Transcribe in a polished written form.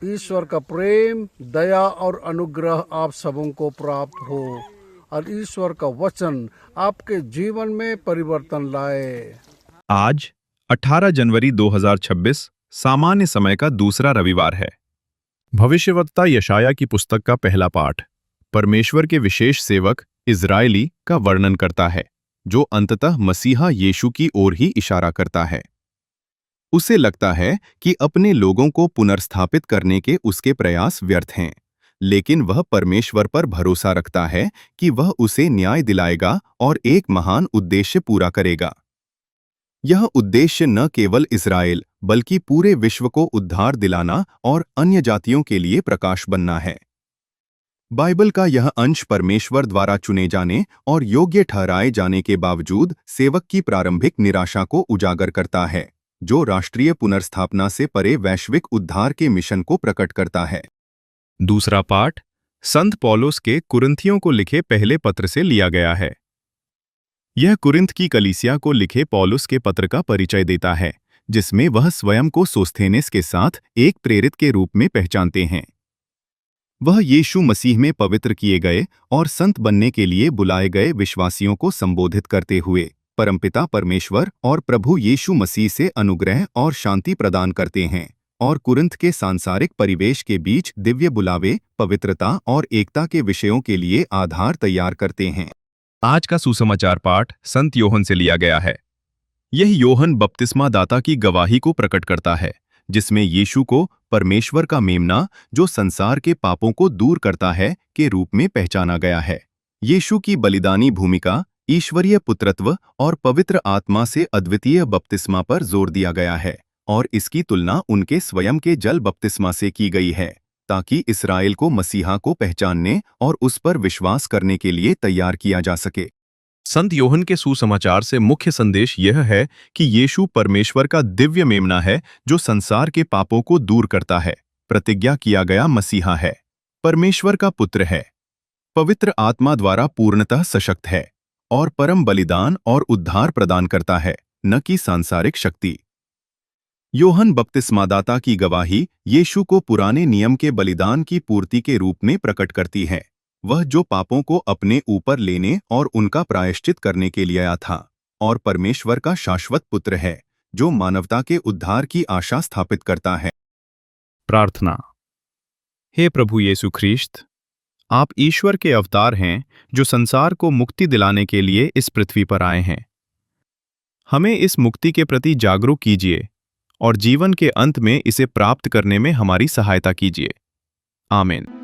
ईश्वर का प्रेम, दया और अनुग्रह आप सबों को प्राप्त हो और ईश्वर का वचन आपके जीवन में परिवर्तन लाए। आज 18 जनवरी 2026 सामान्य समय का दूसरा रविवार है। भविष्यवक्ता यशाया की पुस्तक का पहला पाठ परमेश्वर के विशेष सेवक इज़राइली का वर्णन करता है, जो अंततः मसीहा यीशु की ओर ही इशारा करता है। उसे लगता है कि अपने लोगों को पुनर्स्थापित करने के उसके प्रयास व्यर्थ हैं, लेकिन वह परमेश्वर पर भरोसा रखता है कि वह उसे न्याय दिलाएगा और एक महान उद्देश्य पूरा करेगा। यह उद्देश्य न केवल इज़राइल बल्कि पूरे विश्व को उद्धार दिलाना और अन्य जातियों के लिए प्रकाश बनना है। बाइबल का यह अंश परमेश्वर द्वारा चुने जाने और योग्य ठहराए जाने के बावजूद सेवक की प्रारंभिक निराशा को उजागर करता है, जो राष्ट्रीय पुनर्स्थापना से परे वैश्विक उद्धार के मिशन को प्रकट करता है। दूसरा पाठ संत पौलुस के कुरिन्थियों को लिखे पहले पत्र से लिया गया है। यह कुरिन्थ की कलीसिया को लिखे पौलुस के पत्र का परिचय देता है, जिसमें वह स्वयं को सोस्थेनेस के साथ एक प्रेरित के रूप में पहचानते हैं। वह यीशु मसीह में पवित्र किए गए और संत बनने के लिए बुलाए गए विश्वासियों को संबोधित करते हुए परमपिता परमेश्वर और प्रभु यीशु मसीह से अनुग्रह और शांति प्रदान करते हैं और कुरिन्थ के सांसारिक परिवेश के बीच दिव्य बुलावे, पवित्रता और एकता के विषयों के लिए आधार तैयार करते हैं। आज का सुसमाचार पाठ संत योहन से लिया गया है। यह योहन बपतिस्मा दाता की गवाही को प्रकट करता है, जिसमें यीशु को परमेश्वर का मेमना, जो संसार के पापों को दूर करता है, के रूप में पहचाना गया है। यीशु की बलिदानी भूमिका, ईश्वरीय पुत्रत्व और पवित्र आत्मा से अद्वितीय बपतिस्मा पर जोर दिया गया है और इसकी तुलना उनके स्वयं के जल बपतिस्मा से की गई है, ताकि इस्राएल को मसीहा को पहचानने और उस पर विश्वास करने के लिए तैयार किया जा सके। संत योहन के सुसमाचार से मुख्य संदेश यह है कि यीशु परमेश्वर का दिव्य मेमना है, जो संसार के पापों को दूर करता है, प्रतिज्ञा किया गया मसीहा है, परमेश्वर का पुत्र है, पवित्र आत्मा द्वारा पूर्णतः सशक्त है और परम बलिदान और उद्धार प्रदान करता है, न कि सांसारिक शक्ति। योहन बपतिस्मादाता की गवाही यीशु को पुराने नियम के बलिदान की पूर्ति के रूप में प्रकट करती है। वह जो पापों को अपने ऊपर लेने और उनका प्रायश्चित करने के लिए आया था, और परमेश्वर का शाश्वत पुत्र है, जो मानवता के उद्धार की आशा स्थापित करता है। प्रार्थना। हे प्रभु यीशु ख्रीस्त, आप ईश्वर के अवतार हैं, जो संसार को मुक्ति दिलाने के लिए इस पृथ्वी पर आए हैं। हमें इस मुक्ति के प्रति जागरूक कीजिए और जीवन के अंत में इसे प्राप्त करने में हमारी सहायता कीजिए। आमीन।